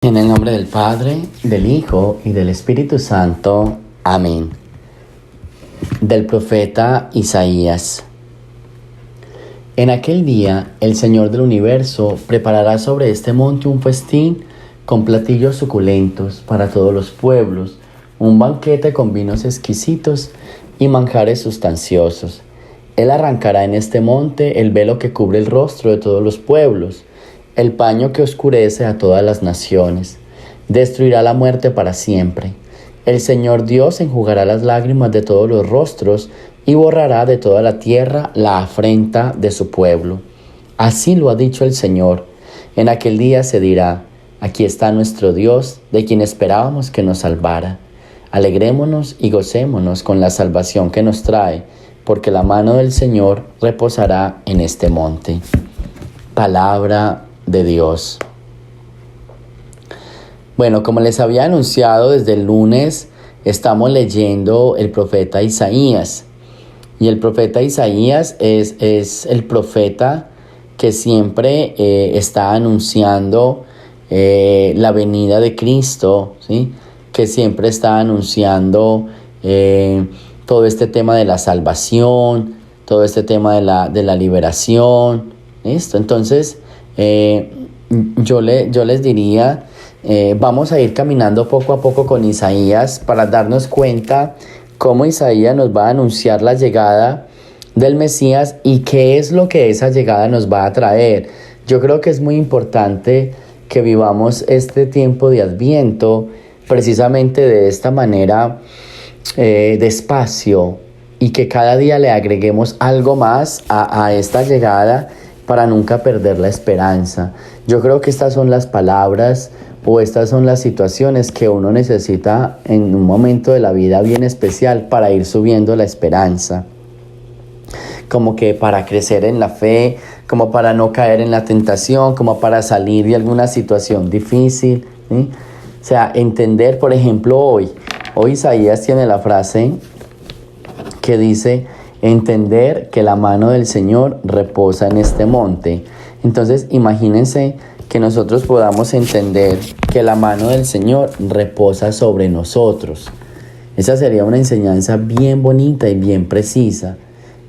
En el nombre del Padre, del Hijo y del Espíritu Santo. Amén. Del profeta Isaías. En aquel día, el Señor del universo preparará sobre este monte un festín con platillos suculentos para todos los pueblos, un banquete con vinos exquisitos y manjares sustanciosos. Él arrancará en este monte el velo que cubre el rostro de todos los pueblos, el paño que oscurece a todas las naciones. Destruirá la muerte para siempre. El Señor Dios enjugará las lágrimas de todos los rostros y borrará de toda la tierra la afrenta de su pueblo. Así lo ha dicho el Señor. En aquel día se dirá: aquí está nuestro Dios, de quien esperábamos que nos salvara. Alegrémonos y gocémonos con la salvación que nos trae, porque la mano del Señor reposará en este monte. Palabra de Dios. Bueno, como les había anunciado desde el lunes, estamos leyendo el profeta Isaías. Y el profeta Isaías es el profeta que siempre está anunciando la venida de Cristo, ¿sí? Que siempre está anunciando todo este tema de la salvación, todo este tema de la liberación. ¿Listo? Entonces, yo les diría, vamos a ir caminando poco a poco con Isaías para darnos cuenta cómo Isaías nos va a anunciar la llegada del Mesías y qué es lo que esa llegada nos va a traer. Yo creo que es muy importante que vivamos este tiempo de Adviento precisamente de esta manera, despacio, y que cada día le agreguemos algo más a esta llegada para nunca perder la esperanza. Yo creo que estas son las palabras o estas son las situaciones que uno necesita en un momento de la vida bien especial para ir subiendo la esperanza. Como que para crecer en la fe, como para no caer en la tentación, como para salir de alguna situación difícil, ¿sí? O sea, entender, por ejemplo, hoy Isaías tiene la frase que dice: entender que la mano del Señor reposa en este monte. Entonces, imagínense que nosotros podamos entender que la mano del Señor reposa sobre nosotros. Esa sería una enseñanza bien bonita y bien precisa.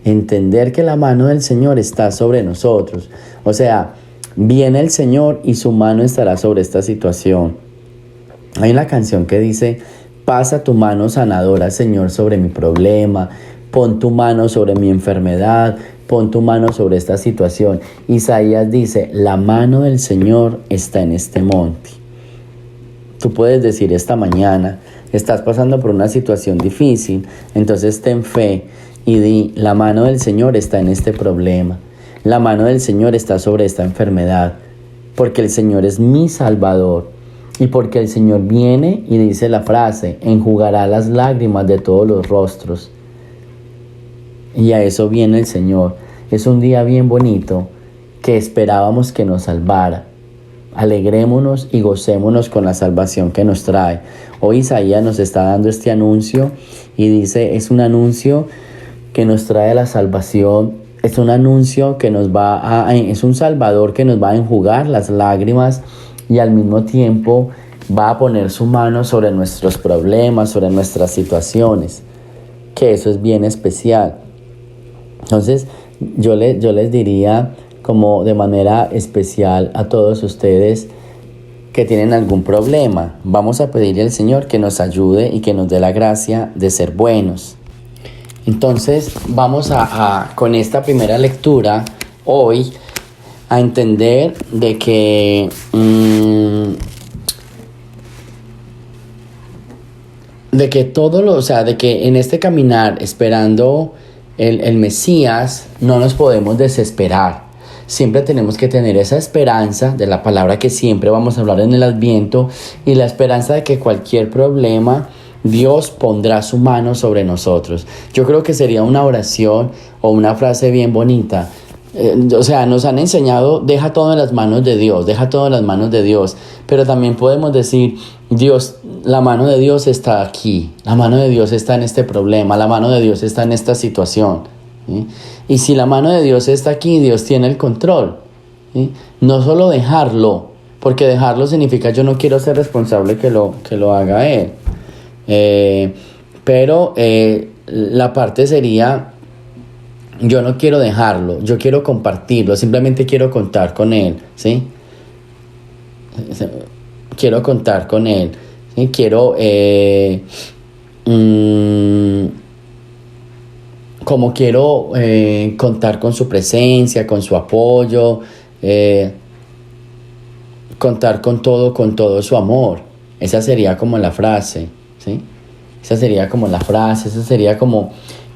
Entender que la mano del Señor está sobre nosotros. O sea, viene el Señor y su mano estará sobre esta situación. Hay una canción que dice: pasa tu mano sanadora, Señor, sobre mi problema. Pon tu mano sobre mi enfermedad, pon tu mano sobre esta situación. Isaías dice: la mano del Señor está en este monte. Tú puedes decir esta mañana, estás pasando por una situación difícil, entonces ten fe y di: la mano del Señor está en este problema. La mano del Señor está sobre esta enfermedad, porque el Señor es mi Salvador. Y porque el Señor viene y dice la frase: enjugará las lágrimas de todos los rostros. Y a eso viene el Señor. Es un día bien bonito que esperábamos que nos salvara. Alegrémonos y gocémonos con la salvación que nos trae. Hoy Isaías nos está dando este anuncio y dice: es un anuncio que nos trae la salvación. Es un anuncio que es un Salvador que nos va a enjugar las lágrimas y al mismo tiempo va a poner su mano sobre nuestros problemas, sobre nuestras situaciones. Que eso es bien especial. Entonces, yo les diría como de manera especial a todos ustedes que tienen algún problema, vamos a pedirle al Señor que nos ayude y que nos dé la gracia de ser buenos. Entonces, vamos con esta primera lectura hoy a entender de que de que en este caminar esperando el Mesías no nos podemos desesperar. Siempre tenemos que tener esa esperanza de la palabra que siempre vamos a hablar en el Adviento, y la esperanza de que cualquier problema Dios pondrá su mano sobre nosotros. Yo creo que sería una oración o una frase bien bonita. Nos han enseñado: deja todo en las manos de Dios, deja todo en las manos de Dios. Pero también podemos decir: Dios, la mano de Dios está aquí, la mano de Dios está en este problema, la mano de Dios está en esta situación, ¿sí? Y si la mano de Dios está aquí, Dios tiene el control, ¿sí? No solo dejarlo, porque dejarlo significa yo no quiero ser responsable que lo haga él. Pero la parte sería, yo no quiero dejarlo, yo quiero compartirlo, simplemente quiero contar con él, ¿sí? Quiero contar con él, ¿sí? Quiero, como quiero contar con su presencia, con su apoyo, contar con todo su amor. Esa sería como la frase, ¿sí? Esa sería como la frase, esa sería como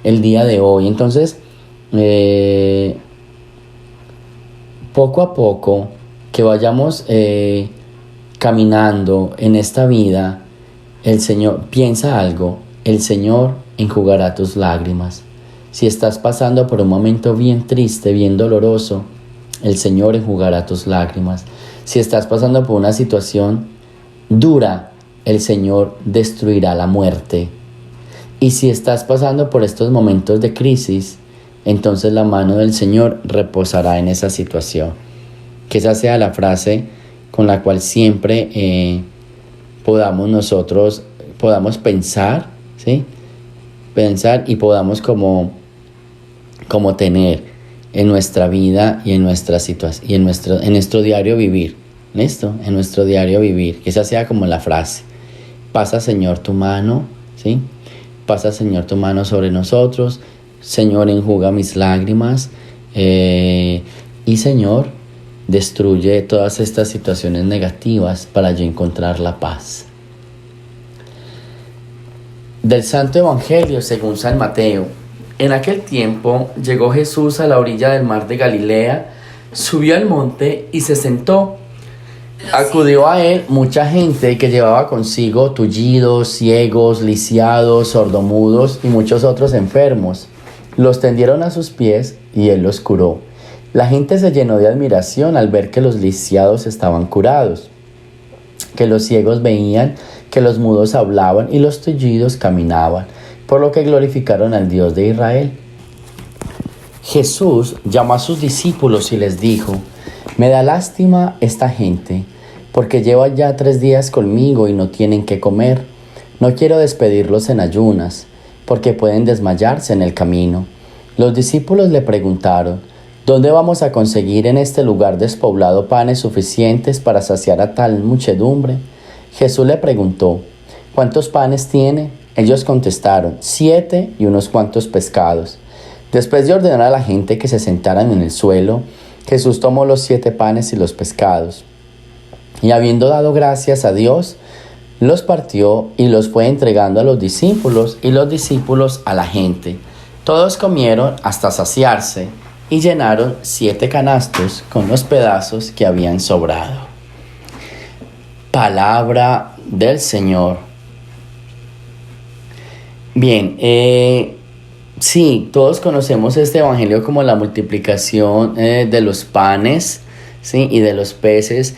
el día de hoy. Entonces, poco a poco que vayamos caminando en esta vida, el Señor, piensa algo, el Señor enjugará tus lágrimas. Si estás pasando por un momento bien triste, bien doloroso, el Señor enjugará tus lágrimas. Si estás pasando por una situación dura, el Señor destruirá la muerte. Y si estás pasando por estos momentos de crisis, entonces la mano del Señor reposará en esa situación. Que esa sea la frase con la cual siempre podamos pensar, ¿sí? Pensar y podamos como tener en nuestra vida y en nuestra situación y en nuestro diario vivir. ¿Listo? En nuestro diario vivir. Que esa sea como la frase. Pasa, Señor, tu mano, ¿sí? Pasa, Señor, tu mano sobre nosotros. Señor, enjuga mis lágrimas. Y, Señor, destruye todas estas situaciones negativas para yo encontrar la paz. Del Santo Evangelio según San Mateo. En aquel tiempo llegó Jesús a la orilla del mar de Galilea, subió al monte y se sentó. Acudió a él mucha gente que llevaba consigo tullidos, ciegos, lisiados, sordomudos y muchos otros enfermos. Los tendieron a sus pies y él los curó. La gente se llenó de admiración al ver que los lisiados estaban curados, que los ciegos veían, que los mudos hablaban y los tullidos caminaban, por lo que glorificaron al Dios de Israel. Jesús llamó a sus discípulos y les dijo: me da lástima esta gente, porque lleva ya 3 días conmigo y no tienen qué comer. No quiero despedirlos en ayunas, porque pueden desmayarse en el camino. Los discípulos le preguntaron: ¿dónde vamos a conseguir en este lugar despoblado panes suficientes para saciar a tal muchedumbre? Jesús le preguntó: ¿cuántos panes tiene? Ellos contestaron: 7 y unos cuantos pescados. Después de ordenar a la gente que se sentaran en el suelo, Jesús tomó los 7 panes y los pescados, y habiendo dado gracias a Dios, los partió y los fue entregando a los discípulos y los discípulos a la gente. Todos comieron hasta saciarse y llenaron 7 canastos con los pedazos que habían sobrado. Palabra del Señor. Bien, sí, todos conocemos este evangelio como la multiplicación de los panes, ¿sí? Y de los peces,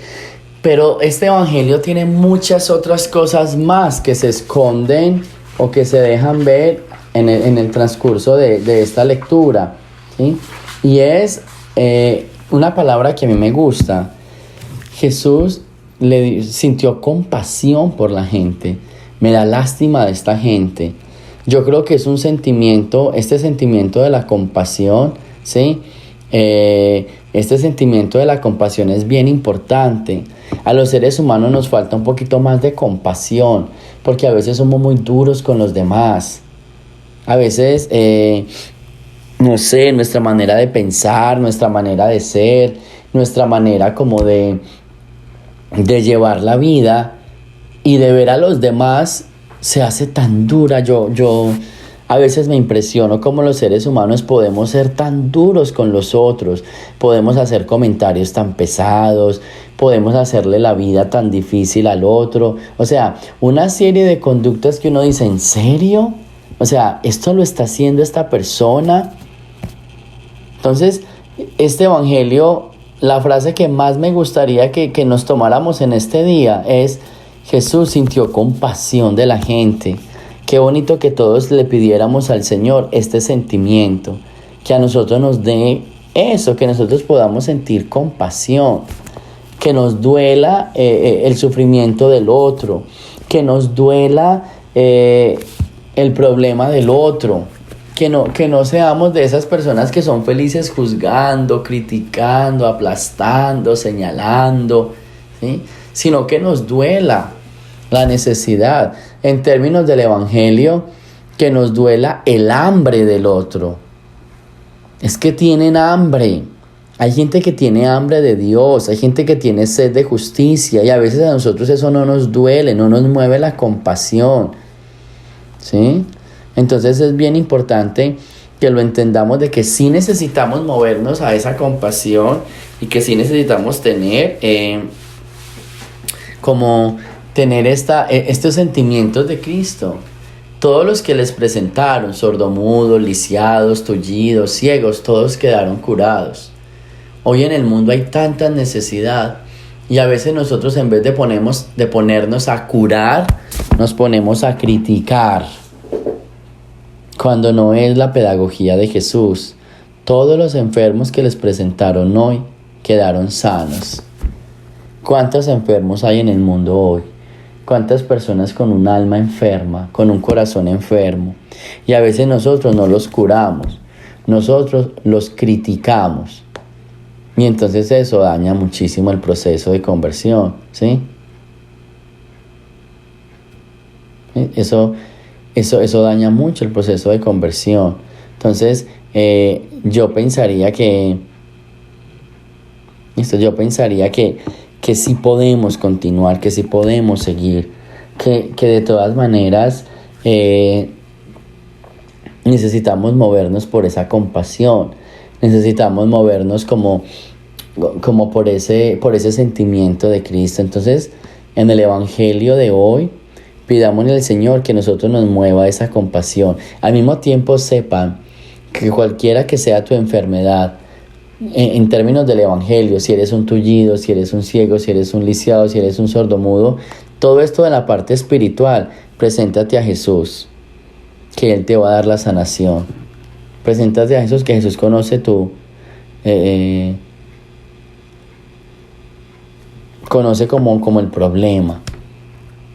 pero este evangelio tiene muchas otras cosas más que se esconden o que se dejan ver en el transcurso de esta lectura, ¿sí? Y es una palabra que a mí me gusta. Jesús sintió compasión por la gente. Me da lástima de esta gente. Yo creo que es un sentimiento, este sentimiento de la compasión, ¿sí? Este sentimiento de la compasión es bien importante. A los seres humanos nos falta un poquito más de compasión, porque a veces somos muy duros con los demás. A veces, no sé, nuestra manera de pensar, nuestra manera de ser, nuestra manera como de llevar la vida y de ver a los demás se hace tan dura. Yo a veces me impresiono cómo los seres humanos podemos ser tan duros con los otros, podemos hacer comentarios tan pesados, podemos hacerle la vida tan difícil al otro. O sea, una serie de conductas que uno dice: ¿en serio? O sea, ¿esto lo está haciendo esta persona? Entonces, este evangelio, la frase que más me gustaría que nos tomáramos en este día es: Jesús sintió compasión de la gente. Qué bonito que todos le pidiéramos al Señor este sentimiento, que a nosotros nos dé eso, que nosotros podamos sentir compasión, que nos duela el sufrimiento del otro, que nos duela el problema del otro, que no seamos de esas personas que son felices juzgando, criticando, aplastando, señalando, ¿sí? Sino que nos duela la necesidad. En términos del Evangelio, que nos duela el hambre del otro. Es que tienen hambre. Hay gente que tiene hambre de Dios, hay gente que tiene sed de justicia, y a veces a nosotros eso no nos duele, no nos mueve la compasión, ¿sí? Entonces es bien importante que lo entendamos, de que sí necesitamos movernos a esa compasión y que sí necesitamos tener estos sentimientos de Cristo. Todos los que les presentaron, sordomudos, lisiados, tullidos, ciegos, todos quedaron curados. Hoy en el mundo hay tanta necesidad y a veces nosotros, en vez de ponernos a curar, nos ponemos a criticar, cuando no es la pedagogía de Jesús. Todos los enfermos que les presentaron hoy quedaron sanos. ¿Cuántos enfermos hay en el mundo hoy? ¿Cuántas personas con un alma enferma, con un corazón enfermo? Y a veces nosotros no los curamos, nosotros los criticamos. Y entonces eso daña muchísimo el proceso de conversión, ¿sí? Eso daña mucho el proceso de conversión. Entonces, yo pensaría que sí podemos continuar, que sí podemos seguir, que de todas maneras necesitamos movernos por esa compasión, necesitamos movernos como por ese sentimiento de Cristo. Entonces, en el Evangelio de hoy, pidámosle al Señor que nosotros nos mueva esa compasión. Al mismo tiempo, sepan que cualquiera que sea tu enfermedad, en términos del Evangelio, si eres un tullido, si eres un ciego, si eres un lisiado, si eres un sordomudo, todo esto de la parte espiritual, preséntate a Jesús, que Él te va a dar la sanación. Preséntate a Jesús, que Jesús conoce conoce como el problema.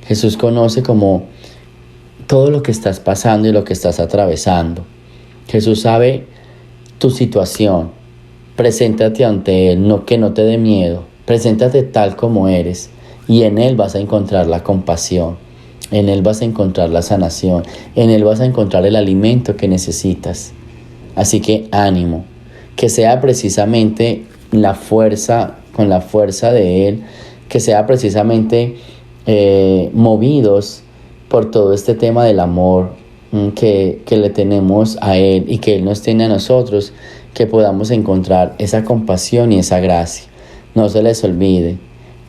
Jesús conoce como todo lo que estás pasando y lo que estás atravesando. Jesús sabe tu situación. Preséntate ante Él, que no te dé miedo. Preséntate tal como eres, y en Él vas a encontrar la compasión. En Él vas a encontrar la sanación. En Él vas a encontrar el alimento que necesitas. Así que ánimo, que sea precisamente con la fuerza de Él, que sea precisamente movidos por todo este tema del amor que le tenemos a Él y que Él nos tiene a nosotros, que podamos encontrar esa compasión y esa gracia. No se les olvide,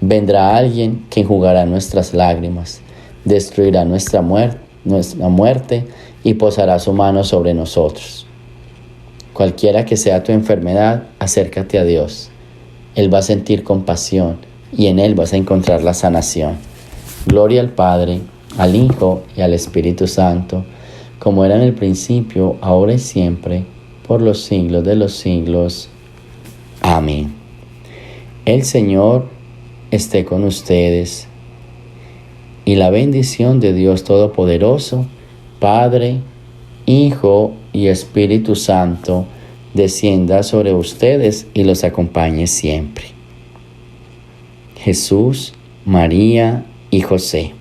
vendrá alguien que enjugará nuestras lágrimas, destruirá nuestra muerte y posará su mano sobre nosotros. Cualquiera que sea tu enfermedad, acércate a Dios. Él va a sentir compasión y en Él vas a encontrar la sanación. Gloria al Padre, al Hijo y al Espíritu Santo, como era en el principio, ahora y siempre, por los siglos de los siglos. Amén. El Señor esté con ustedes, y la bendición de Dios Todopoderoso, Padre, Hijo y Espíritu Santo, descienda sobre ustedes y los acompañe siempre. Jesús, María y José.